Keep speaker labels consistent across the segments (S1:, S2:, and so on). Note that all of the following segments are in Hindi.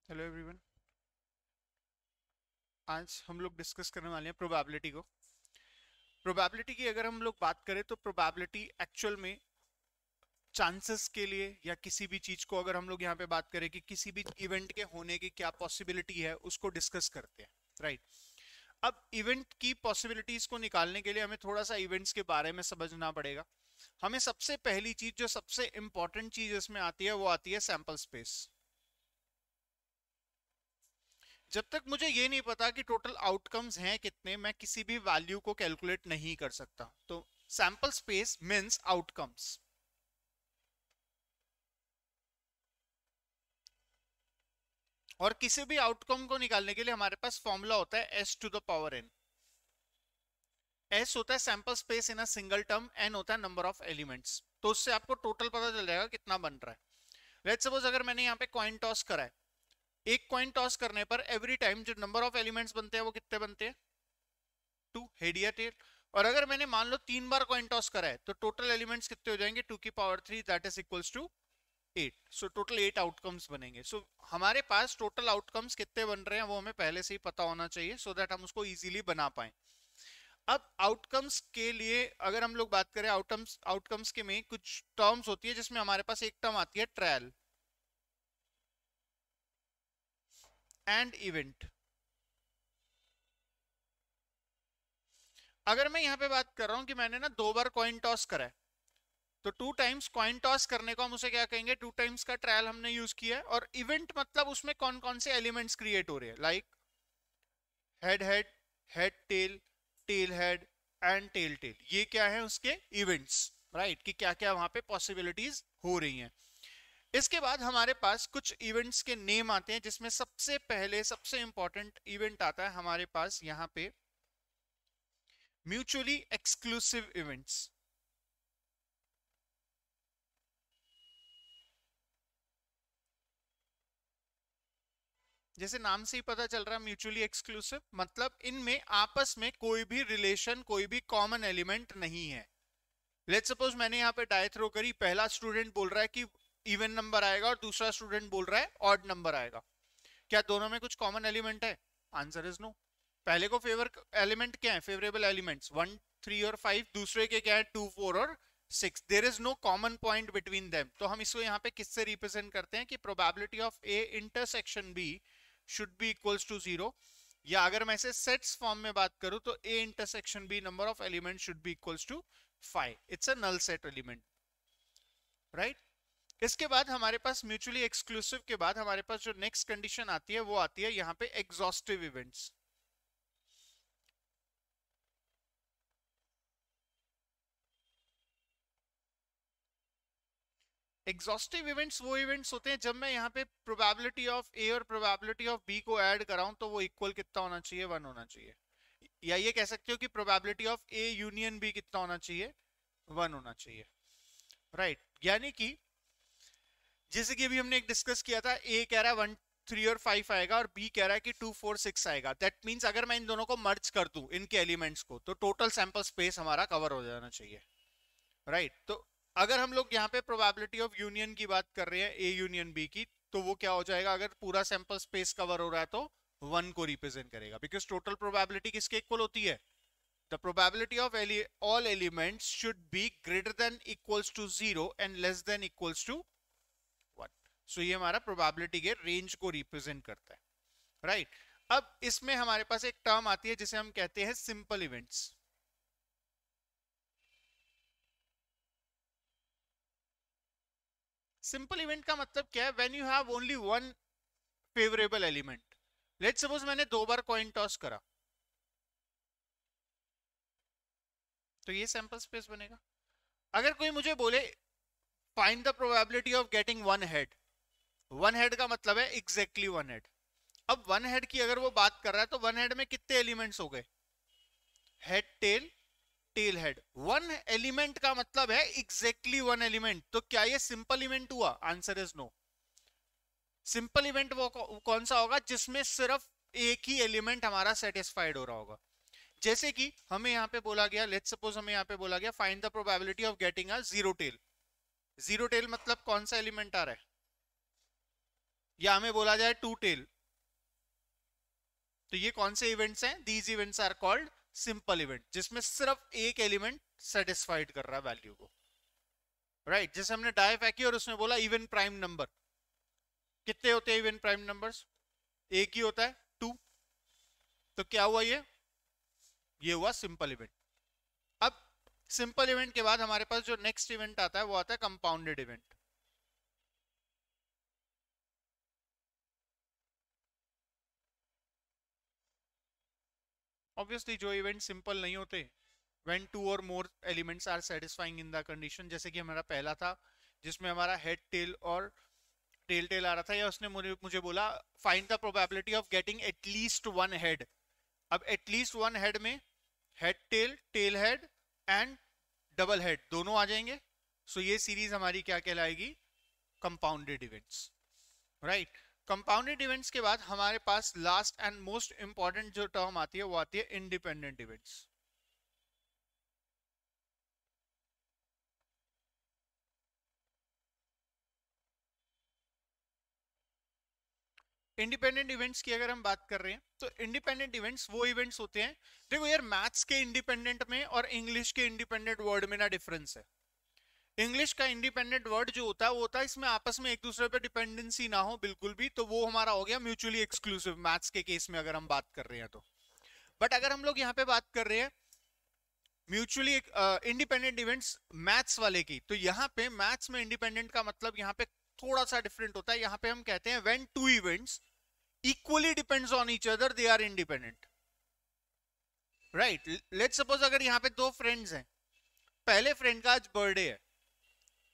S1: Hello everyone. आज हम लोग डिस्कस करने वाले हैं प्रोबेबिलिटी को। प्रोबेबिलिटी की अगर हम लोग बात करें तो प्रोबेबिलिटी एक्चुअल में चांसेस के लिए या किसी भी चीज को अगर हम लोग यहाँ पे बात करें कि किसी भी इवेंट के होने की क्या पॉसिबिलिटी है उसको डिस्कस करते हैं, राइट। अब इवेंट की पॉसिबिलिटीज को निकालने के लिए हमें थोड़ा सा इवेंट्स के बारे में समझना पड़ेगा। हमें सबसे पहली चीज जो सबसे इंपॉर्टेंट चीज इसमें आती है वो आती है सैंपल स्पेस। जब तक मुझे ये नहीं पता कि टोटल आउटकम्स हैं कितने, मैं किसी भी वैल्यू को कैलकुलेट नहीं कर सकता। तो सैंपल स्पेस मींस आउटकम्स। और किसी भी आउटकम को निकालने के लिए हमारे पास फॉर्मूला होता है S to the power N. S होता है sample space in a single term, N होता है नंबर ऑफ एलिमेंट्स। तो उससे आपको टोटल पता चल जाएगा कितना बन रहा है। लेट्स सपोज अगर मैंने यहाँ पे कॉइन टॉस करा है, एक कॉइन टॉस करने पर एवरी टाइम जो नंबर ऑफ एलिमेंट्स बनते हैं वो कितने बनते हैं? टू, हेड या टेल। और अगर मैंने मान लो 3 बार कॉइन टॉस करा है तो टोटल एलिमेंट्स कितने हो जाएंगे? 2 की power 3 that is equals to 8। So total 8 outcomes बनेंगे। सो हमारे पास टोटल आउटकम्स कितने बन रहे हैं वो हमें पहले से ही पता होना चाहिए, सो दैट हम उसको इजीली बना पाए। अब आउटकम्स के लिए अगर हम लोग बात करें, आउटकम्स आउटकम्स के में कुछ टर्म्स होती है जिसमें हमारे पास एक टर्म आती है ट्रायल एंड इवेंट। अगर मैं यहाँ पे बात कर रहा हूं कि मैंने ना 2 बार कॉइन टॉस करा है, तो 2 टाइम्स कॉइन टॉस करने को हम उसे क्या कहेंगे? 2 टाइम्स का ट्रायल हमने यूज किया है। और इवेंट मतलब उसमें कौन कौन से एलिमेंट्स क्रिएट हो रहे हैं, like head head, head tail, tail head and tail tail. ये क्या है उसके इवेंट्स, राइट, कि क्या क्या वहां पे पॉसिबिलिटीज हो रही हैं। इसके बाद हमारे पास कुछ इवेंट्स के नेम आते हैं जिसमें सबसे पहले सबसे इंपॉर्टेंट इवेंट आता है हमारे पास यहाँ पे म्यूचुअली एक्सक्लूसिव इवेंट्स। जैसे नाम से ही पता चल रहा है म्यूचुअली एक्सक्लूसिव, मतलब इनमें आपस में कोई भी रिलेशन, कोई भी कॉमन एलिमेंट नहीं है। लेट्स सपोज मैंने यहाँ पे डाय थ्रो करी, पहला स्टूडेंट बोल रहा है कि इवन नंबर आएगा और दूसरा स्टूडेंट बोल रहा है ऑड नंबर आएगा। क्या दोनों में कुछ कॉमन एलिमेंट है? Answer is no. पहले को फेवर एलिमेंट क्या है? फेवरेबल एलिमेंट्स 1 3 और 5। दूसरे के क्या है? 2 4 और 6। There is no common point between them. तो हम इसको यहाँ पे किससे रिप्रेजेंट करते हैं कि probability of A intersection B should be equals to 0। या अगर मैं इसे सेट्स फॉर्म में बात करूं तो A intersection B number of element should be equals to 5। It's a null set element, right. इसके बाद हमारे पास म्यूचुअली एक्सक्लूसिव के बाद हमारे पास जो नेक्स्ट कंडीशन आती है वो आती है यहाँ पे एग्जॉस्टिव इवेंट्स। एग्जॉस्टिव इवेंट्स वो इवेंट्स होते हैं जब मैं यहाँ पे प्रोबेबिलिटी ऑफ ए और प्रोबेबिलिटी ऑफ बी को ऐड कराऊं तो वो इक्वल कितना होना चाहिए? 1 होना चाहिए। या ये कह सकते हो कि probability of A union B कितना होना चाहिए? 1 होना चाहिए, राइट। यानी कि जैसे कि अभी हमने एक डिस्कस किया था, ए कह रहा है 1 3 और 5 आएगा और बी कह रहा है कि 2 4 6 आएगा। दैट मींस अगर मैं इन दोनों को मर्ज कर दूं इनके एलिमेंट्स को तो टोटल सैंपल स्पेस हमारा कवर हो जाना चाहिए, राइट। तो अगर हम लोग यहाँ पे प्रोबेबिलिटी ऑफ यूनियन की बात कर रहे हैं ए यूनियन बी की, तो वो क्या हो जाएगा? अगर पूरा सैंपल स्पेस कवर हो रहा है तो 1 को रिप्रेजेंट करेगा, बिकॉज टोटल प्रोबेबिलिटी किसके इक्वल होती है? The probability of all elements should be greater than equals to 0 and less than equals to 1। So ये हमारा प्रोबेबिलिटी के रेंज को रिप्रेजेंट करता है, राइट। अब इसमें हमारे पास एक टर्म आती है जिसे हम कहते हैं सिंपल इवेंट्स। सिंपल इवेंट का मतलब क्या है? When you have only one favourable element. Let's suppose मैंने 2 बार कॉइन टॉस करा, तो ये सैंपल स्पेस बनेगा। अगर कोई मुझे बोले find the probability of getting one head, one head का मतलब है एग्जैक्टली वन हेड। अब वन हेड की अगर वो बात कर रहा है तो वन हेड में कितने एलिमेंट्स हो गए? Head tail, tail head. One element का मतलब है एग्जैक्टली वन एलिमेंट। तो क्या ये सिंपल इवेंट हुआ? Answer is no. Simple event वो कौन सा होगा जिसमें सिर्फ एक ही एलिमेंट हमारा सेटिस्फाइड हो रहा होगा। जैसे कि हमें यहाँ पे बोला गया, लेट्स सपोज हमें यहाँ पे बोला गया find the probability of getting a zero tail. Zero tail मतलब कौन सा एलिमेंट आ रहा है? या हमें बोला जाए टू टेल, तो ये कौन से इवेंट्स हैं? These events are called simple event, जिसमें सिर्फ एक एलिमेंट सेटिस्फाइड कर रहा है वैल्यू को, राइट? जैसे हमने डाई फेंकी और उसने बोला इवन प्राइम नंबर, कितने होते हैं इवन प्राइम नंबर्स? एक ही होता है, टू। तो क्या हुआ? ये हुआ सिंपल इवेंट। अब सिंपल इवेंट के बाद हमारे पास जो नेक्स्ट इवेंट आता है वो आता है कंपाउंडेड इवेंट। ऑब्वियसली जो इवेंट सिंपल नहीं होते, व्हेन टू और more elements are satisfying in the condition, जैसे कि हमारा पहला था जिसमें हमारा हेड टेल और टेल टेल आ रहा था, या उसने मुझे बोला find the probability of getting at least one head. अब एटलीस्ट वन हेड में head tail, tail head and double head दोनों आ जाएंगे। सो ये सीरीज हमारी क्या कहलाएगी? Compounded events, right? Compounded events के बाद हमारे पास लास्ट एंड मोस्ट इंपॉर्टेंट जो टर्म आती है वो आती है इंडिपेंडेंट इवेंट्स। इंडिपेंडेंट इवेंट्स की अगर हम बात कर रहे हैं तो इंडिपेंडेंट इवेंट्स वो इवेंट्स होते हैं, देखो यार मैथ्स के इंडिपेंडेंट में और इंग्लिश के इंडिपेंडेंट वर्ड में ना डिफरेंस है। इंग्लिश का इंडिपेंडेंट वर्ड जो होता है वो होता है इसमें आपस में एक दूसरे पे डिपेंडेंसी ना हो बिल्कुल भी, तो वो हमारा हो गया म्यूचुअली एक्सक्लूसिव मैथ्स के केस में अगर हम बात कर रहे हैं तो। बट अगर हम लोग यहाँ पे बात कर रहे हैं म्यूचुअली इंडिपेंडेंट इवेंट्स मैथ्स वाले की, तो यहाँ पे मैथ्स में इंडिपेंडेंट का मतलब यहाँ पे थोड़ा सा डिफरेंट होता है। यहाँ पे हम कहते हैं when two events equally depends on each other they are independent, right? Let's suppose अगर यहाँ पे दो फ्रेंड्स हैं, पहले फ्रेंड का आज बर्थडे है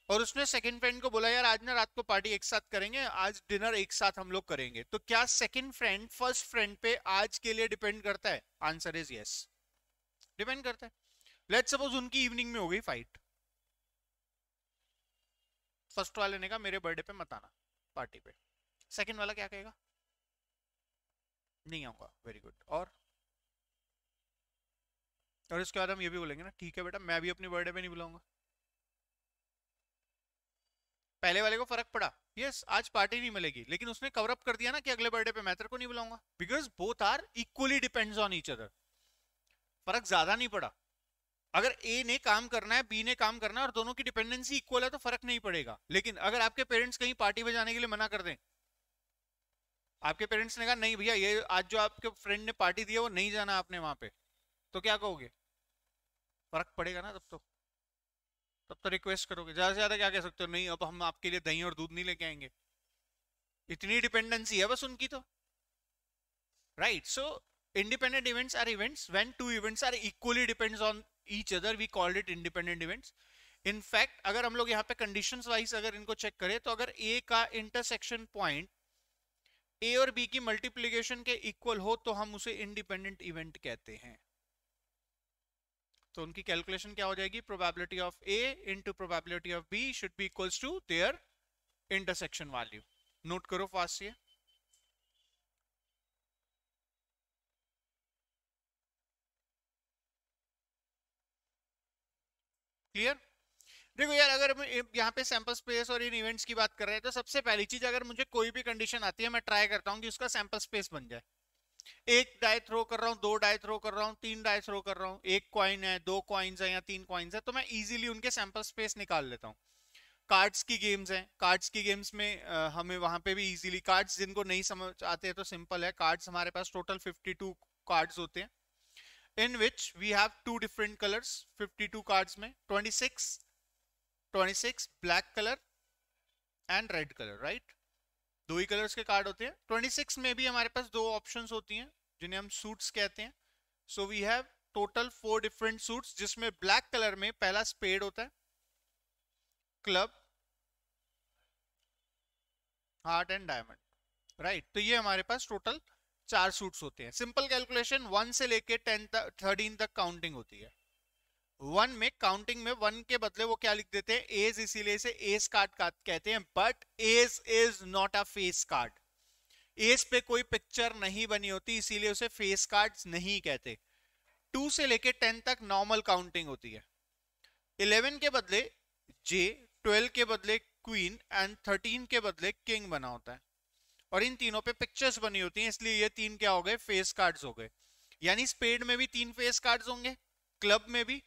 S1: और उसने सेकंड फ्रेंड को बोला यार आज ना रात को पार्टी एक साथ करेंगे, आज डिनर एक साथ हम लोग करेंगे, तो क्या सेकंड फ्रेंड फर्स्ट फ्रेंड पे आज के लिए डिपेंड करता है? आंसर इज यस, डिपेंड करता है। लेट्स सपोज उनकी इवनिंग में हो गई फाइट, फर्स्ट वाले ने कहा मेरे बर्थडे पे मत आना पार्टी पे, सेकंड वाला क्या कहेगा? नहीं आऊंगा, वेरी गुड। और इसके बाद हम ये भी बोलेंगे ना ठीक है बेटा मैं भी अपनी बर्थडे पे नहीं बुलाऊंगा। पहले वाले को फर्क पड़ा, यस आज पार्टी नहीं मिलेगी, लेकिन उसने कवर अप कर दिया ना कि अगले बर्थडे पे मैं तेरे को नहीं बुलाऊंगा, because both are equally depends on each other. फर्क ज्यादा नहीं पड़ा। अगर ए ने काम करना है, बी ने काम करना है और दोनों की डिपेंडेंसी इक्वल है तो फर्क नहीं पड़ेगा। लेकिन अगर आपके पेरेंट्स कहीं पार्टी में जाने के लिए मना कर दें, आपके पेरेंट्स ने कहा नहीं भैया ये आज जो आपके फ्रेंड ने पार्टी दी है वो नहीं जाना आपने वहां पे, तो क्या कहोगे? फर्क पड़ेगा ना तब तो रिक्वेस्ट करोगे। ज्यादा से ज्यादा क्या कह सकते हो? नहीं अब हम आपके लिए दही और दूध नहीं लेके आएंगे। इतनी डिपेंडेंसी है बस उनकी तो, right? So independent events are events when two events are equally depends on each other, we called it independent events. in fact अगर हम लोग यहाँ पे conditions wise अगर इनको चेक करें तो अगर a का intersection point a और b की मल्टीप्लीकेशन के इक्वल हो तो हम उसे इंडिपेंडेंट इवेंट कहते हैं। तो उनकी कैलकुलेशन क्या हो जाएगी? Probability of a into probability of b should be equals to their intersection value. Note करो फास्ट ये। क्लियर? देखो यार अगर यहाँ पे सैंपल स्पेस और इन इवेंट्स की बात कर रहे हैं तो सबसे पहली चीज अगर मुझे कोई भी कंडीशन आती है मैं ट्राई करता हूँ कि उसका सैंपल स्पेस बन जाए। एक डाई थ्रो कर रहा हूँ, दो डाई थ्रो कर रहा हूँ, तीन डाई थ्रो कर रहा हूँ, एक कॉइन है, दो कॉइन्स है या तीन कॉइन्स है, तो मैं इजीली उनके सैंपल स्पेस निकाल लेता हूँ। कार्ड्स की गेम्स हैं, कार्ड्स की गेम्स में हमें वहां पे भी इजीली कार्ड्स जिनको नहीं समझ आते हैं तो सिंपल है, कार्ड्स हमारे पास टोटल 52 कार्ड्स होते हैं in which we have two different colors। 52 cards में 26 black colour and red colour, right? दो ही कलर्स के कार्ड होते हैं। 26 में भी हमारे पास दो ऑप्शंस होती हैं जिन्हें हम सूट्स कहते हैं। So we have total 4 different suits जिसमें ब्लैक कलर में पहला स्पेड होता है, club, heart and diamond, right? तो ये हमारे पास टोटल 4 सूट्स होते हैं। सिंपल कैलकुलेशन 1 से लेके 13 तक काउंटिंग होती है। 1 में काउंटिंग में 1 के बदले वो क्या लिख देते हैं? एज, इसीलिए इसे एज कार्ड कहते हैं। But ace is not a face card. Ace पे कोई पिक्चर नहीं बनी होती इसीलिए उसे फेस कार्ड्स नहीं कहते। 2 से लेके 10 तक नॉर्मल काउंटिंग होती है। 11 के बदले जे, 12 के बदले क्वीन एंड 13 के बदले किंग बना होता है। और इन तीनों पे पिक्चर्स बनी होती हैं, इसलिए ये तीन क्या हो गए, फेस कार्ड्स हो गए। यानी स्पेड में भी तीन फेस कार्ड्स होंगे, क्लब में भी,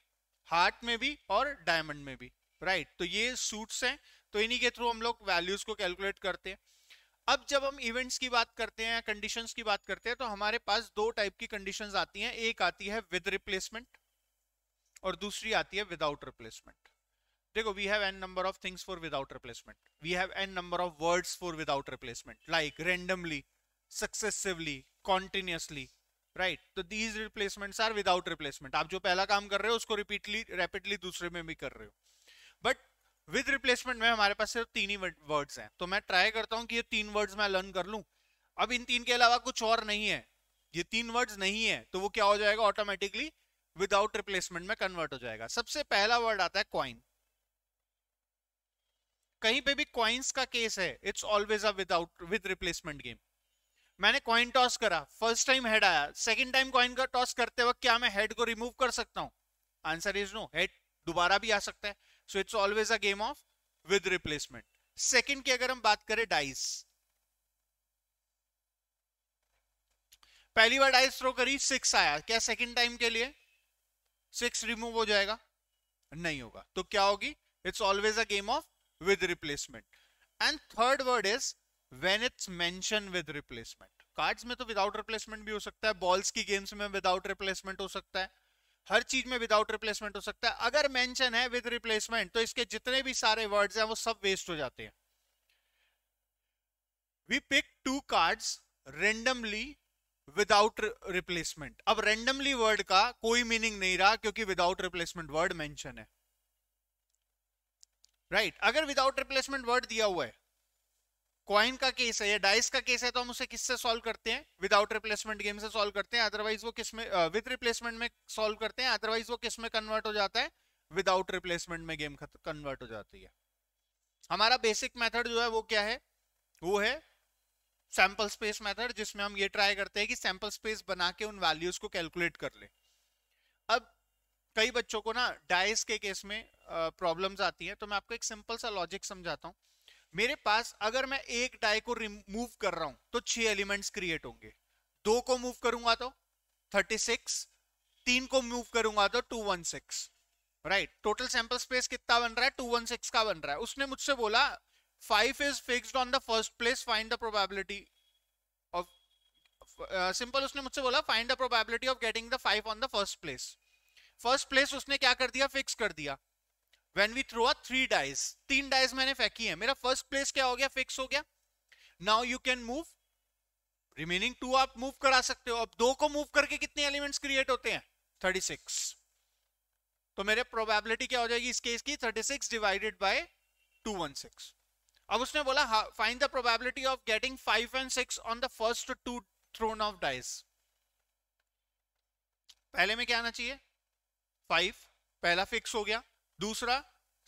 S1: हार्ट में भी और डायमंड में भी, राइट। तो ये सूट्स हैं, तो इन्हीं के थ्रू हम लोग वैल्यूज को कैलकुलेट करते हैं। अब जब हम इवेंट्स की बात करते हैं, कंडीशंस की बात करते हैं, तो हमारे पास दो टाइप की कंडीशंस आती हैं। एक आती है विद रिप्लेसमेंट और दूसरी आती है विदाउट रिप्लेसमेंट। देखो, we have n number of things for without replacement. We have n number of words for without replacement, like randomly, successively, continuously, right? तो these replacements are without replacement. आप जो पहला काम कर रहे हो उसको rapidly दूसरे में भी कर रहे हो। But with replacement में हमारे पास सिर्फ तीन ही वर्ड्स हैं, तो मैं ट्राई करता हूं कि ये तीन वर्ड्स मैं लर्न कर लूं। अब इन तीन के अलावा कुछ और नहीं है, ये तीन वर्ड्स नहीं है, तो वो क्या हो जाएगा, ऑटोमेटिकली विदाउट रिप्लेसमेंट में कन्वर्ट हो जाएगा। सबसे पहला वर्ड आता है कॉइन। कहीं पे भी कॉइन्स का केस है, it's always a with replacement game. मैंने कॉइन टॉस करा, फर्स्ट टाइम हेड आया, सेकंड टाइम कॉइन का टॉस करते वक्त क्या मैं हेड को रिमूव कर सकता हूं? आंसर इज नो, हेड दोबारा भी आ सकता है। So it's always a game of with replacement. Second की अगर हम बात करें, डाइस, पहली बार डाइस थ्रो करी, 6 आया, क्या सेकंड टाइम के लिए 6 रिमूव हो जाएगा? नहीं होगा। तो क्या होगी, it's always a game of with replacement. And third word is when it's mentioned with replacement. Cards में तो विदाउट रिप्लेसमेंट भी हो सकता है, बॉल्स की गेम्स में विदाउट रिप्लेसमेंट हो सकता है, हर चीज में विदाउट रिप्लेसमेंट हो सकता है। अगर मेंशन है विद रिप्लेसमेंट तो इसके जितने भी सारे वर्ड्स हैं वो सब वेस्ट हो जाते हैं। We pick 2 cards randomly without replacement. अब रेंडमली वर्ड का कोई मीनिंग नहीं रहा क्योंकि विदाउट रिप्लेसमेंट वर्ड मेंशन है, राइट। अगर विदाउट रिप्लेसमेंट वर्ड दिया हुआ है, कॉइन का केस है या डाइस का केस है, तो हम उसे किससे सॉल्व करते हैं? विदाउट रिप्लेसमेंट गेम से सॉल्व करते हैं। अदरवाइज वो किस में, विद रिप्लेसमेंट में सॉल्व करते हैं। अदरवाइज वो किस में कन्वर्ट हो जाता है? विदाउट रिप्लेसमेंट में गेम कन्वर्ट हो जाती है। हमारा बेसिक मेथड जो है वो क्या है? वो है सैंपल स्पेस मेथड, जिसमें हम ये ट्राई करते हैं कि सैंपल स्पेस बना के उन वैल्यूज को कैलकुलेट कर ले। अब कई बच्चों को ना डाइस के केस में प्रॉब्लम्स आती हैं, तो मैं आपको एक सिंपल सा लॉजिक समझाता हूं। मेरे पास अगर मैं एक डाई को रिमूव कर रहा हूं तो 6 एलिमेंट्स क्रिएट होंगे। 2 को मूव करूंगा तो 36, 3 को मूव करूंगा तो 216, राइट। टोटल सैंपल स्पेस कितना बन रहा है? 216 का बन रहा है। उसने मुझसे बोला 5 is fixed on the first place, find the probability of, simple उसने मुझसे बोला find the probability of getting the 5 on the first place. First place उसने क्या कर दिया? फिक्स कर दिया। When we throw a 3 dice, 3 dice मैंने फेंकी है, मेरा फर्स्ट प्लेस क्या हो गया? फिक्स हो गया। Now you can move, remaining 2 आप मूव करा सकते हो। अब 2 को मूव करके कितने एलिमेंट्स क्रिएट होते हैं? 36। तो मेरे प्रोबेबिलिटी क्या हो जाएगी इस केस की? 36 डिवाइडेड बाय 216। अब उसने बोला find the probability of getting 5 and 6 on the first 2 thrown of dice. पहले में क्या आना चाहिए? 5, पहला फिक्स हो गया, दूसरा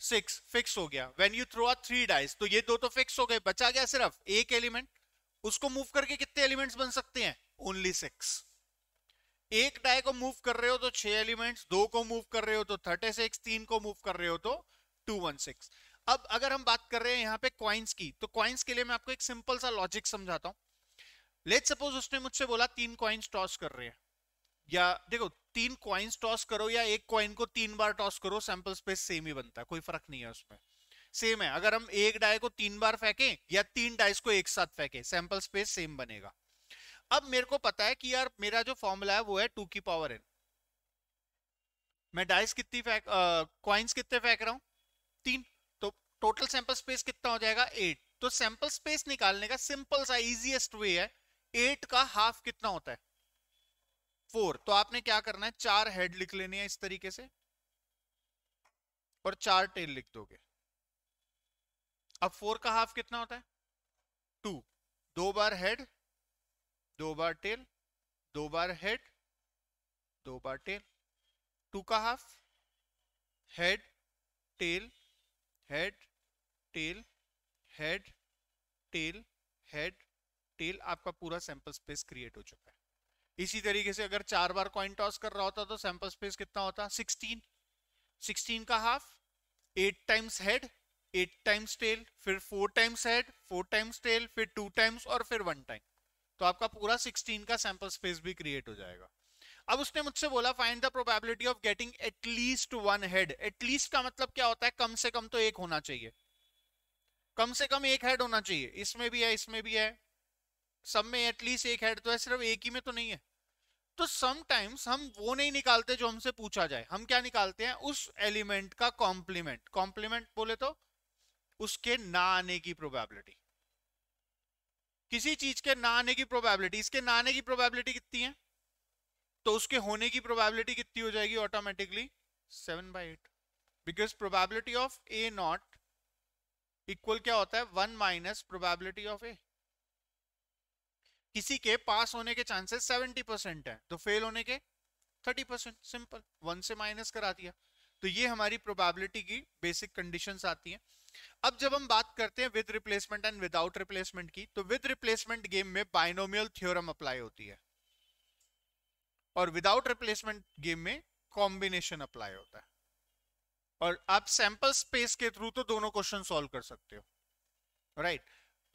S1: 6 फिक्स हो गया। व्हेन यू थ्रो 3 डाइस, तो ये 2 तो फिक्स हो गए, बचा गया सिर्फ एक एलिमेंट। उसको मूव करके कितने एलिमेंट्स बन सकते हैं? ओनली 6। एक डाई को मूव कर रहे हो तो 6 एलिमेंट्स, 2 को मूव कर रहे हो तो 36, 3 को मूव कर रहे हो तो 216। अब अगर हम बात कर रहे हैं यहाँ पे कॉइन्स की, तो कॉइन्स के लिए मैं आपको एक सिंपल सा लॉजिक समझाता हूं। लेट्स सपोज उसने मुझसे बोला 3 कॉइन्स टॉस कर रहे हैं, या देखो 3 कॉइन्स टॉस करो या एक कॉइन को 3 बार टॉस करो, सैंपल स्पेस सेम ही बनता है, कोई फर्क नहीं है उसमें, सेम है। अगर हम एक डाई को 3 बार फेंकें या 3 डाइस को एक साथ फेंकें, सैंपल स्पेस सेम बनेगा। अब मेरे को पता है कि यार मेरा जो फॉर्मूला है वो है 2 की पावर n। मैं डाइस कितनी कॉइन्स कितने फेंक रहा हूं? 3। तो टोटल सैंपल स्पेस कितना हो जाएगा? 8। तो सैंपल स्पेस निकालने का सिंपल सा इजीएस्ट वे है, 8 का हाफ कितना होता है? 4। तो आपने क्या करना है? 4 हेड लिख लेने हैं इस तरीके से और 4 टेल लिख दोगे। अब 4 का हाफ कितना होता है? 2। 2 बार हेड, 2 बार टेल, 2 बार हेड, 2 बार टेल। 2 का half head tail head tail head tail head tail. आपका पूरा सैंपल स्पेस क्रिएट हो चुका है। इसी तरीके से अगर 4 बार कॉइन टॉस कर रहा होता तो सैंपल स्पेस कितना होता? 16। 16 का half 8 times head 8 times tail, फिर 4 टाइम्स हेड, 4 टाइम्स टेल, फिर 2 टाइम्स और फिर 1 टाइम। तो आपका पूरा 16 का सैंपल स्पेस भी क्रिएट हो जाएगा। अब उसने मुझसे बोला find the probability of getting at least 1 head. At least का मतलब क्या होता है? कम से कम तो एक होना चाहिए, कम से कम एक हेड होना चाहिए। इसमें भी है, इसमें भी है, सब में एटलीस्ट एक हेड तो है, सिर्फ एक ही में तो नहीं है। तो समटाइम्स हम वो नहीं निकालते जो हमसे पूछा जाए, हम क्या निकालते हैं? उस एलिमेंट का कॉम्प्लीमेंट। कॉम्प्लीमेंट बोले तो उसके ना आने की प्रोबेबिलिटी, किसी चीज के ना आने की प्रोबेबिलिटी। इसके ना आने की प्रोबेबिलिटी कितनी है? तो उसके होने की प्रोबेबिलिटी कितनी हो जाएगी automatically? 7/8। Because probability of A not equal क्या होता है? 1 माइनस प्रोबेबिलिटी ऑफ ए। किसी के पास होने के चांसेस 70% है, तो फेल होने के 30%। सिंपल, 1 से माइनस करा दिया। तो ये हमारी प्रोबेबिलिटी की बेसिक कंडीशंस आती हैं। अब जब हम बात करते हैं with replacement and without replacement की, तो विद रिप्लेसमेंट गेम में बाइनोमियल थ्योरम अप्लाई होती है और विदाउट रिप्लेसमेंट गेम में कॉम्बिनेशन अप्लाई होता है। और आप सैंपल स्पेस के थ्रू तो दोनों क्वेश्चन सॉल्व कर सकते हो, राइट।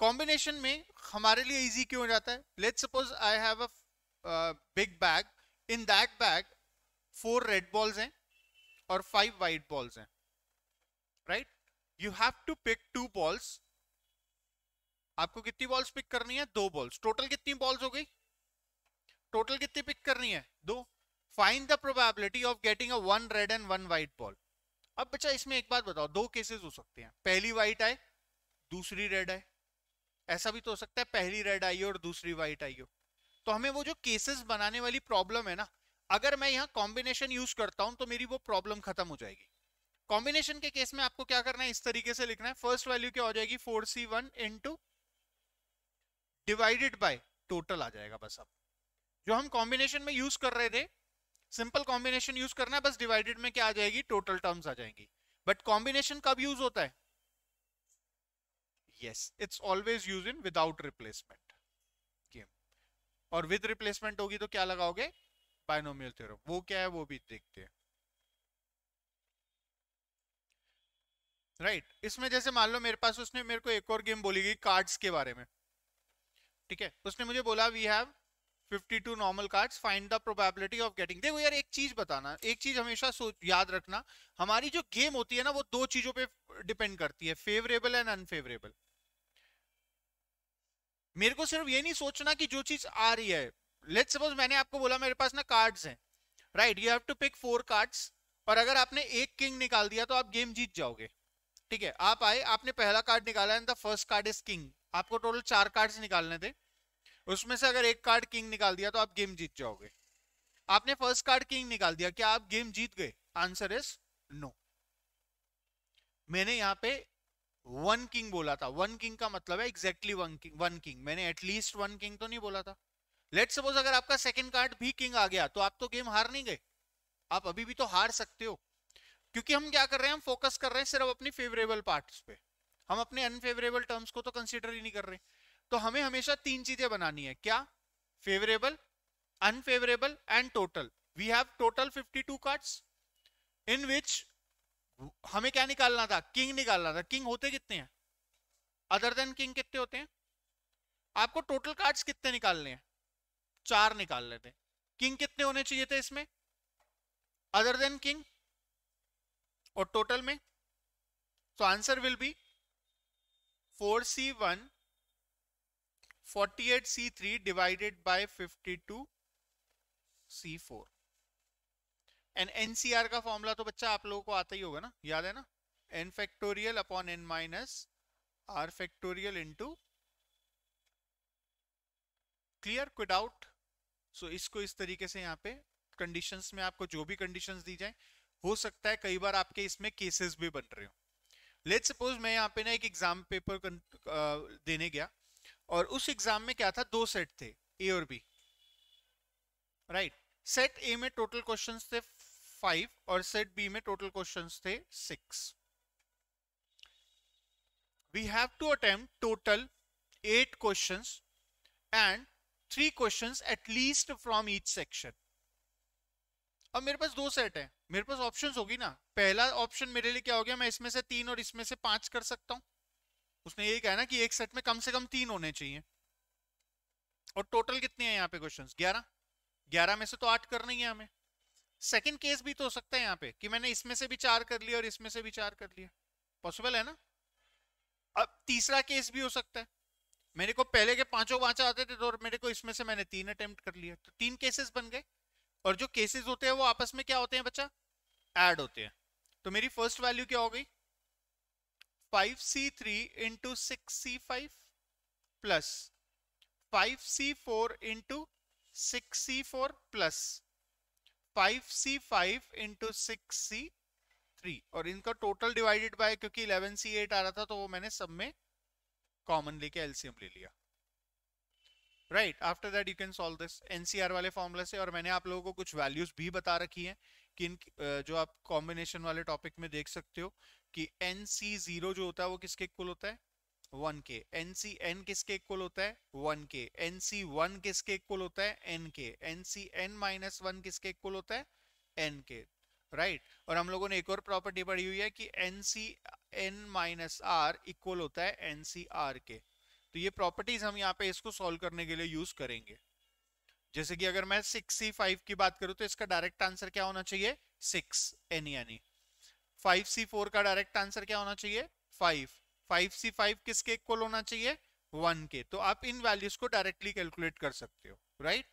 S1: कॉम्बिनेशन में हमारे लिए इजी क्यों हो जाता है? Let's suppose I have a big bag, in that bag 4 red balls हैं और 5 व्हाइट बॉल्स हैं, right. You have to pick 2 balls. आपको कितनी बॉल्स पिक करनी है? 2 बॉल्स। टोटल कितनी बॉल्स हो गई? टोटल कितनी पिक करनी है? 2। Find the probability of getting a 1 red and 1 white ball. अब बच्चा इसमें एक बात बताओ, 2 केसेस हो सकते हैं, पहली व्हाइट आए दूसरी रेड आए। ऐसा भी तो हो सकता है पहली रेड आई हो और दूसरी व्हाइट आई हो। तो हमें वो जो केसेस बनाने वाली प्रॉब्लम है ना, अगर मैं यहाँ कॉम्बिनेशन यूज करता हूं तो मेरी वो प्रॉब्लम खत्म हो जाएगी। कॉम्बिनेशन के केस में आपको क्या करना है? इस तरीके से लिखना है। फर्स्ट वैल्यू क्या हो जाएगी? 4C1 into divided by total आ जाएगा। बस अब जो हम कॉम्बिनेशन में यूज कर रहे थे, सिंपल कॉम्बिनेशन यूज करना है, बस डिवाइडेड में क्या आ जाएगी? टोटल टर्म्स आ जाएंगी। बट कॉम्बिनेशन कब यूज होता है? Yes, it's always use in without replacement game. और विद रिप्लेसमेंट होगी तो क्या लगाओगे? Binomial theorem. वो क्या है वो भी देखते हैं, राइट। इसमें जैसे मान लो मेरे पास उसने मेरे को एक और गेम बोली गई कार्ड्स के बारे में, ठीक है। उसने मुझे बोला we have 52 normal cards, find the probability of getting. देखो यार, एक चीज बताना, एक चीज हमेशा याद रखना, हमारी जो गेम होती है ना वो 2 चीजों पे डिपेंड करती है, फेवरेबल एंड अनफेवरेबल। मेरे को सिर्फ ये नहीं सोचना कि जो चीज आ रही है, लेट्स सपोज मैंने आपको बोला मेरे पास ना कार्ड्स हैं, right, you have to pick 4 cards, और अगर आपने एक किंग निकाल दिया तो आप गेम जीत जाओगे, ठीक है। आप आए, आपने पहला कार्ड निकाला and the first card is king, आपको टोटल 4 कार्ड्स निकालने थे, उसमें से अगर एक कार्ड किंग निकाल दिया तो आप गेम जीत जाओगे। आपने फर्स्ट कार्ड किंग निकाल दिया, क्या आप गेम जीत गए? Answer is no. मैंने यहाँ पे 1 किंग बोला था, 1 किंग का मतलब है एग्जैक्टली 1 किंग, मैंने एटलीस्ट 1 किंग तो नहीं बोला था। लेट्स सपोज अगर आपका सेकंड कार्ड भी किंग आ गया तो आप तो गेम हार नहीं गए, आप अभी भी तो हार सकते हो। क्योंकि हम क्या कर रहे हैं? हम फोकस कर रहे हैं सिर्फ अपनी फेवरेबल पार्ट्स पे, हम अपने अनफेवरेबल टर्म्स को तो कंसीडर ही नहीं कर रहे। तो हमें हमेशा 3 चीजें बनानी है, क्या? Favourable, unfavourable and total. We have total 52 cards in which हमें क्या निकालना था? किंग निकालना था। किंग होते कितने हैं? अदर देन किंग कितने होते हैं? आपको टोटल कार्ड्स कितने निकालने हैं? 4 निकाल लेते। किंग कितने होने चाहिए थे इसमें अदर देन किंग और टोटल में? तो answer will be 4C1 48C3 divided by 52C4। And NCR का फॉर्मूला तो बच्चा आप लोगों को आता ही होगा ना, याद है ना? n factorial upon n minus r factorial into, clear? कोई डाउट? सो इसको इस तरीके से यहाँ पे कंडीशंस में आपको जो भी कंडीशंस दी जाए, हो सकता है कई बार आपके इसमें केसेस भी बन रहे हो। लेट्स सपोज मैं यहाँ पे ना एक एग्जाम पेपर देने गया और उस एग्जाम में क्या था? 2 सेट थे, ए और बी, राइट। सेट ए में टोटल क्वेश्चंस थे 5 और सेट बी में टोटल क्वेश्चंस थे 6। We have to attempt total 8 questions and 3 questions at least from each section. अब मेरे पास दो सेट है, मेरे पास ऑप्शंस होगी ना। पहला ऑप्शन मेरे लिए क्या हो गया, मैं इसमें से 3 और इसमें से 5 कर सकता हूँ। उसने यही कहा ना कि एक सेट में कम से कम 3 होने चाहिए। और टोटल कितने हैं यहाँ पे क्वेश्चंस? 11। 11 में से तो 8 करना ही है हमें। सेकंड केस भी तो हो सकता है यहाँ पे कि मैंने इसमें से भी 4 कर लिया और इसमें से भी 4 कर लिया, पॉसिबल है ना। अब तीसरा केस भी हो सकता है, मेरे को पहले के पांचों पांच आते थे तो मेरे को इसमें से मैंने 3 अटेम्प्ट कर लिया, तो 3 केसेस बन गए। और जो केसेस होते हैं वो आपस में क्या होते हैं बच्चा? ऐड होते हैं। तो मेरी फर्स्ट वैल्यू क्या हो गई? 5c3 into 6c5 plus 5c4 into 6c4 plus 5c5 into 6c3, और इनका टोटल डिवाइडेड बाय, क्योंकि 11c8 आ रहा था तो वो मैंने सब में कॉमन लेके एलसीएम ले लिया। Right, after that you can solve this NCR वाले फॉर्मूला से। और मैंने आप लोगों को कुछ वैल्यूज भी बता रखी हैं कि इन जो आप कॉम्बिनेशन वाले टॉपिक में देख सकते हो कि NC0 जो होता है वो किसके इक्वल होता है? 1 के। NCN किसके इक्वल होता है? 1 के। NC1 किसके इक्वल होता है? N के। NCN माइनस 1 किसके इक्वल होता है? N के। राइट, और हम लोगों ने एक और प्रॉपर्टी पढ़ी हुई है कि NCN माइनस R इक्वल होता है NCR के। तो ये प्रॉपर्टीज हम यहाँ पे इसको सॉल्व करने के लिए यूज करेंगे। जैसे कि अगर मैं 6c5 की बात करूं तो इसका डायरेक्ट आंसर क्या होना चाहिए? 6n, यानी 5c4 का डायरेक्ट आंसर क्या होना चाहिए? 5। 5c5 किसके इक्वल होना चाहिए? 1 के। तो आप इन वैल्यूज को डायरेक्टली कैलकुलेट कर सकते हो। राइट,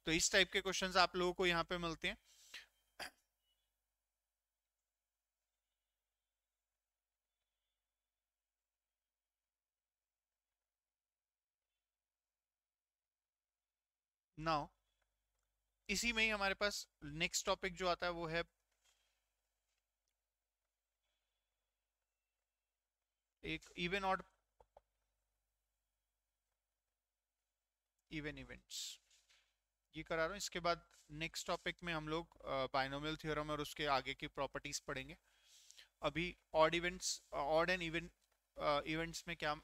S1: तो इस टाइप के क्वेश्चंस आप लोगों को यहाँ पे मिलते हैं। नाउ इसी में ही हमारे पास नेक्स्ट टॉपिक जो आता है वो है एक इवन ऑड इवन इवेंट्स, ये करा रहा हूँ। इसके बाद नेक्स्ट टॉपिक में हम लोग बाइनोमियल थ्योरम और उसके आगे की प्रॉपर्टीज पढ़ेंगे। अभी odd events, odd and even events में क्या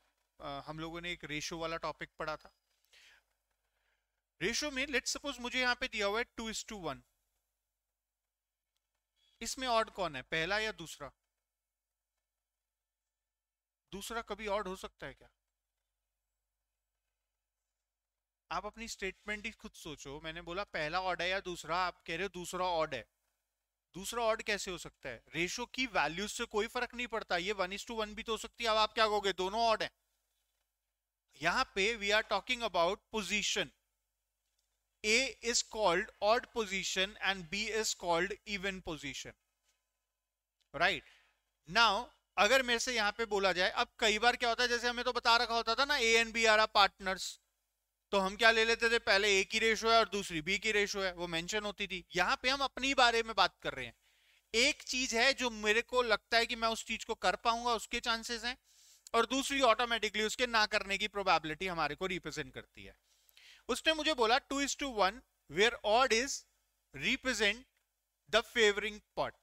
S1: हम लोगों ने एक रेशो वाला टॉपिक पढ़ा था। रेशो में लेट्स सपोज मुझे यहाँ पे दिया हुआ है 2:1, इसमें ऑड कौन है, पहला या दूसरा? दूसरा कभी ऑड हो सकता है क्या? आप अपनी स्टेटमेंट ही खुद सोचो, मैंने बोला पहला ऑड है या दूसरा, आप कह रहे हो दूसरा ऑड है। दूसरा ऑड कैसे हो सकता है? रेशो की वैल्यूज से कोई फर्क नहीं पड़ता, ये 1:1 भी तो हो सकती है। अब आप क्या कहोगे, दोनों ऑड है। यहां पे we are talking about position. A is called odd position and B is called even position. Right? Now, अगर मेरे से यहां पे बोला जाए, अब कई बार क्या होता है, जैसे हमें तो बता रखा होता था ना A and B are partners, तो हम क्या ले लेते थे, पहले A की रेशो है और दूसरी B की रेशो है, वो मेंशन होती थी। यहां पे हम अपनी बारे में बात कर रहे हैं। एक चीज है जो मेरे को लगता है कि मैं उस चीज को कर पाऊंगा, उसके चांसेस हैं, और दूसरी ऑटोमेटिकली उसके ना करने की प्रोबेबिलिटी हमारे को रिप्रेजेंट करती है। उसने मुझे बोला 2:1 where odd is represent the favouring part,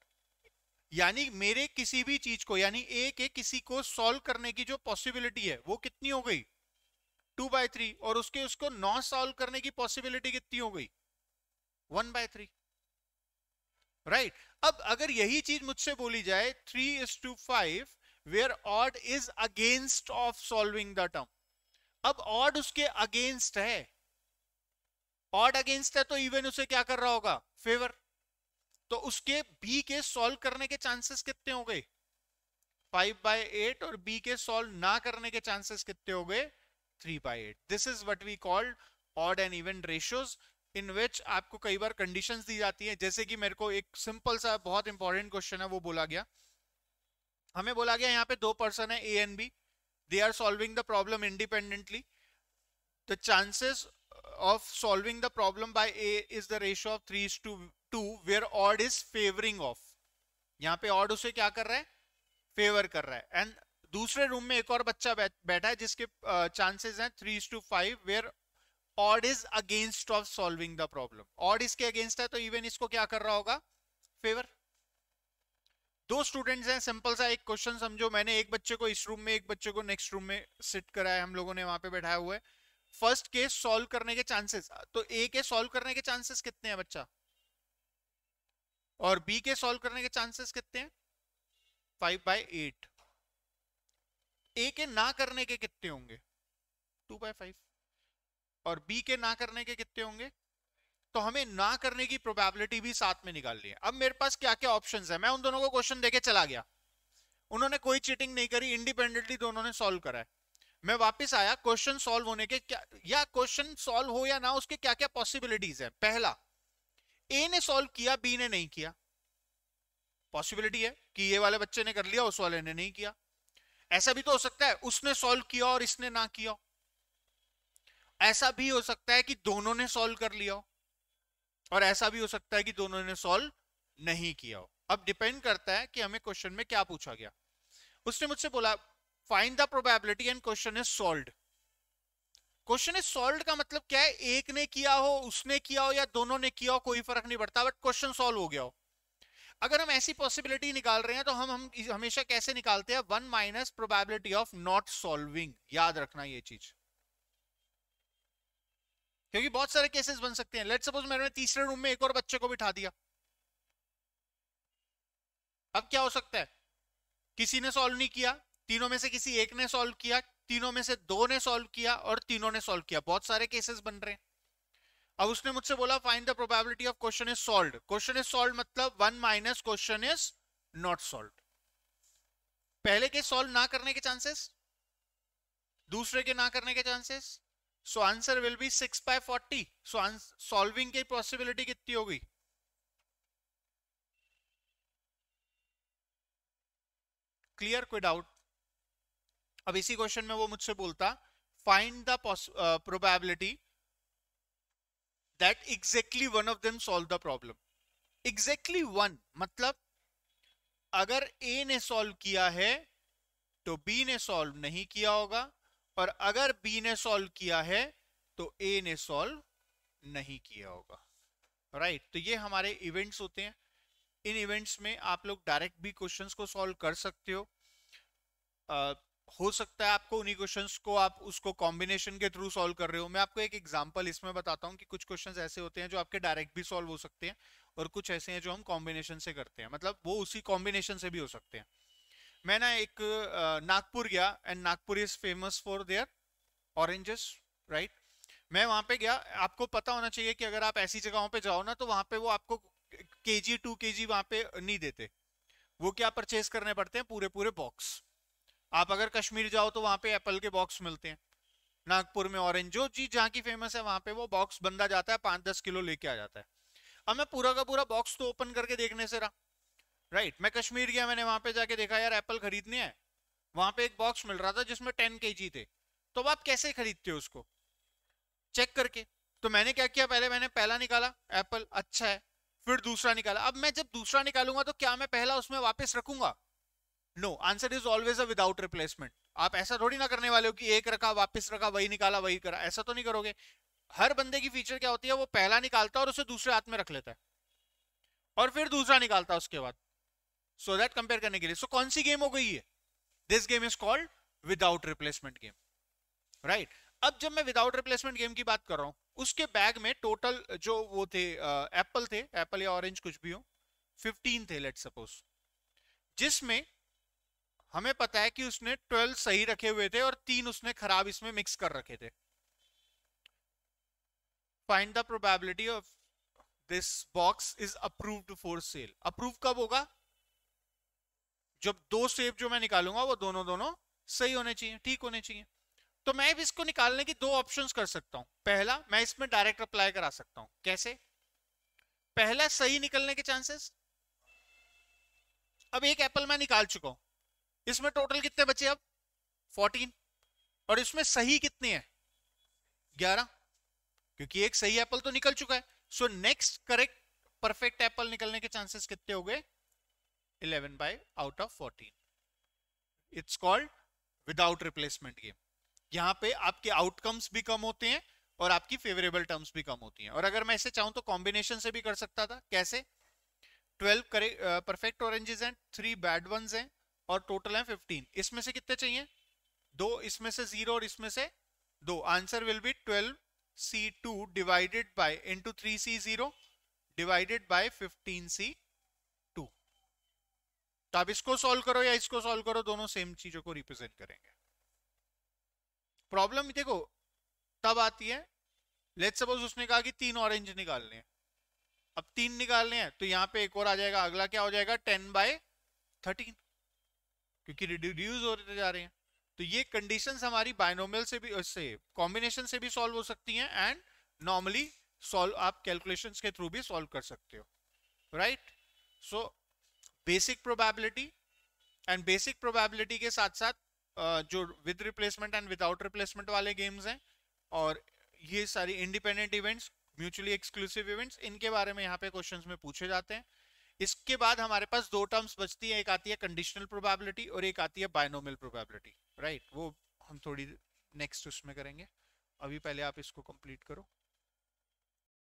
S1: यानी मेरे किसी भी चीज को, यानी ए के किसी को सॉल्व करने की जो पॉसिबिलिटी है वो कितनी हो गई? 2/3, और उसको नॉन सॉल्व करने की पॉसिबिलिटी कितनी हो गई? 1/3। राइट, अब अगर यही चीज मुझसे बोली जाए 3:5 where odd is against of solving the term, अब ऑड उसके अगेंस्ट है, ऑड अगेंस्ट है तो इवन उसे क्या कर रहा होगा? फेवर। तो उसके बी के सॉल्व करने के चांसेस कितने हो गए? 5/8, और बी के सॉल्व ना करने के चांसेस कितने हो गए? 3/8। This is what we called odd and even ratios, in which आपको कई बार कंडीशंस दी जाती है। जैसे कि मेरे को एक सिंपल सा बहुत इंपॉर्टेंट क्वेश्चन है वो बोला गया, हमें बोला गया यहाँ पे दो पर्सन है A and B, they are solving the problem independently, the chances of solving the problem by A is the ratio of 3:2 where odd is favoring of, यहां पे odd उसे क्या कर रहा है? फेवर कर रहा है। एंड दूसरे रूम में एक और बच्चा बैठा है जिसके चांसेस हैं 3:5 where odd is against of solving the problem, odd इसके अगेंस्ट है तो इवन इसको क्या कर रहा होगा? फेवर। दो स्टूडेंट्स हैं, सिंपल सा एक क्वेश्चन समझो, मैंने एक बच्चे को इस रूम में, एक बच्चे को नेक्स्ट रूम में सिट कराया, हम लोगों ने वहां पे बैठाया हुआ है। फर्स्ट केस सॉल्व करने के चांसेस, तो ए के सॉल्व करने के चांसेस कितने हैं बच्चा? और बी के सॉल्व करने के चांसेस कितने हैं? 5/8। ए के ना करने के कितने होंगे? 2/5। और बी के ना करने के कितने होंगे? तो हमें ना करने की प्रोबेबिलिटी भी साथ में निकालनी है। अब मेरे पास क्या क्या ऑप्शंस है, मैं उन दोनों को क्वेश्चन देके चला गया, उन्होंने कोई चीटिंग नहीं करी, इंडिपेंडेंटली दोनों ने सॉल्व करा है। मैं वापस आया, क्वेश्चन सॉल्व होने के क्या, या क्वेश्चन सॉल्व हो या ना उसके क्या क्या पॉसिबिलिटीज है। पहला, ए ने सॉल्व किया, बी ने नहीं किया, पॉसिबिलिटी है कि ये वाले बच्चे ने कर लिया, उस वाले ने नहीं किया। ऐसा भी तो हो सकता है उसने सॉल्व किया और इसने ना किया। ऐसा भी हो सकता है कि दोनों ने सॉल्व कर लिया हो, और ऐसा भी हो सकता है कि दोनों ने सॉल्व नहीं किया हो। अब डिपेंड करता है कि हमें क्वेश्चन में क्या पूछा गया। उसने मुझसे बोला find the probability and question is solved. Question is solved का मतलब क्या है? एक ने किया हो, उसने किया हो, या दोनों ने किया हो, कोई फर्क नहीं पड़ता, बट क्वेश्चन सॉल्व हो गया हो। अगर हम ऐसी पॉसिबिलिटी निकाल रहे हैं तो हम हमेशा कैसे निकालते हैं? 1 minus probability of not solving. याद रखना ये चीज, क्योंकि बहुत सारे केसेस बन सकते हैं। लेट्स सपोज मैंने तीसरे रूम में एक और बच्चे को बिठा दिया, अब क्या हो सकता है? किसी ने सॉल्व नहीं किया, तीनों में से किसी एक ने सॉल्व किया, तीनों में से दो ने सॉल्व किया, और तीनों ने सॉल्व किया। बहुत सारे केसेस बन रहे हैं। अब उसने मुझसे बोला find the probability of question is solved. Question is solved मतलब 1 minus question is not solved. पहले के सॉल्व ना करने के चांसेस, दूसरे के ना करने के chances, so answer will be 6/40। So solving की पॉसिबिलिटी कितनी होगी? क्लियर? कोई डाउट? अब इसी क्वेश्चन में वो मुझसे बोलता find the probability that exactly one of them solve the problem. Exactly one मतलब अगर ए ने सॉल्व किया है तो बी ने सॉल्व नहीं किया होगा, और अगर बी ने सॉल्व किया है तो ए ने सॉल्व नहीं किया होगा। राइट तो ये हमारे इवेंट्स होते हैं। इन इवेंट्स में आप लोग डायरेक्ट भी क्वेश्चंस को सॉल्व कर सकते हो। हो सकता है आपको उन्हीं क्वेश्चंस को आप उसको कॉम्बिनेशन के थ्रू सॉल्व कर रहे हो। मैं आपको एक एग्जांपल इसमें बताता हूं कि कुछ क्वेश्चंस ऐसे होते हैं जो आपके डायरेक्ट भी सॉल्व हो सकते हैं, और कुछ ऐसे हैं जो हम कॉम्बिनेशन से करते हैं, मतलब वो उसी कॉम्बिनेशन से भी हो सकते हैं। मैं ना एक नागपुर गया, and Nagpur is famous for their oranges, right. मैं वहां पे गया, आपको पता होना चाहिए कि अगर आप ऐसी जगहों पे जाओ ना तो वहां पे वो आपको केजी 2 केजी वहां पे नहीं देते, वो क्या परचेज करने पड़ते हैं? पूरे पूरे बॉक्स। आप अगर कश्मीर जाओ तो वहां पे एप्पल के बॉक्स मिलते हैं, नागपुर में ऑरेंज, जो चीज जहाँ की फेमस है वहां पे वो बॉक्स बंदा जाता है 5-10 किलो लेके आ जाता है। अब मैं पूरा का पूरा बॉक्स तो ओपन करके देखने से रहा, राइट। मैं कश्मीर गया, मैंने वहां पे जाके देखा यार एप्पल खरीदने हैं, वहां पे एक बॉक्स मिल रहा था जिसमें 10 केजी थे। तो अब आप कैसे खरीदते हो उसको? चेक करके। तो मैंने क्या किया, पहले मैंने पहला निकाला एप्पल, अच्छा है, फिर दूसरा निकाला। अब मैं जब दूसरा निकालूंगा तो क्या मैं पहला उसमें वापस रखूंगा? No, answer is always a without replacement. आप ऐसा थोड़ी ना करने वाले हो कि एक रखा वापस रखा वही निकाला वही करा, ऐसा तो नहीं करोगे। हर बंदे की फीचर क्या होती है, वो पहला निकालता है और उसे दूसरे हाथ में रख लेता है, और फिर दूसरा निकालता है उसके बाद, सो दैट कंपेयर करने के लिए। सो कौन सी गेम हो गई है? This game is called without replacement game, right. अब जब मैं विदाउट रिप्लेसमेंट गेम की बात कर रहा हूं, उसके बैग में टोटल जो वो थे एप्पल थे, एप्पल या ऑरेंज कुछ भी हो, 15 थे लेट्स सपोज, जिसमें हमें पता है कि उसने 12 सही रखे हुए थे और 3 उसने खराब इसमें मिक्स कर रखे थे। Find the probability of this box is approved for sale. Approve कब होगा? जब दो सेब जो मैं निकालूंगा वो दोनों दोनों सही होने चाहिए, ठीक होने चाहिए। तो मैं भी इसको निकालने की दो ऑप्शंस कर सकता हूं। पहला, मैं इसमें डायरेक्ट अप्लाई करा सकता हूं। कैसे? पहला, सही निकलने के चांसेस। अब एक एप्पल मैं निकाल चुका हूं, इसमें टोटल कितने बचे अब? 14, और इसमें सही कितने हैं? 11, क्योंकि एक सही एप्पल तो निकल चुका है। So next correct perfect Apple निकलने के चांसेस कितने हो गए? 11/14। It's called without replacement game. यहां पे आपके आउटकम्स भी कम होते हैं और आपकी फेवरेबल टर्म्स भी कम होती हैं। और अगर मैं इसे चाहूं तो कॉम्बिनेशन से भी कर सकता था। कैसे? 12 परफेक्ट ऑरेंजेस हैं, 3 बैड वंस हैं, और टोटल है 15। इसमें से कितने चाहिए? 2, इसमें से 0 और इसमें से 2। Answer will be 12C2 divided by into 3C0 divided by 15C तो आप इसको सॉल्व करो या इसको सॉल्व करो, दोनों सेम चीजों को रिप्रेजेंट करेंगे। प्रॉब्लम देखो तब आती है, लेट्स सपोज उसने कहा कि 3 ऑरेंज निकालने हैं। अब 3 निकालने हैं तो यहाँ पे एक और आ जाएगा, अगला क्या हो जाएगा 10/13, क्योंकि रिड्यूस होते जा रहे हैं। तो ये कंडीशंस हमारी बाइनोमियल से भी, उससे कॉम्बिनेशन से भी सॉल्व हो सकती हैं, एंड नॉर्मली सॉल्व आप कैलकुलेशंस के थ्रू भी सॉल्व कर सकते हो, right. So basic probability, and basic probability के साथ साथ जो with replacement and without replacement वाले गेम्स हैं, और ये सारी independent events, mutually exclusive events, इनके बारे में यहाँ पे क्वेश्चंस में पूछे जाते हैं। इसके बाद हमारे पास 2 टर्म्स बचती है, एक आती है कंडीशनल प्रोबेबिलिटी और एक आती है बाइनोमियल प्रोबेबिलिटी, राइट। वो हम थोड़ी नेक्स्ट उसमें करेंगे, अभी पहले आप इसको कंप्लीट करो।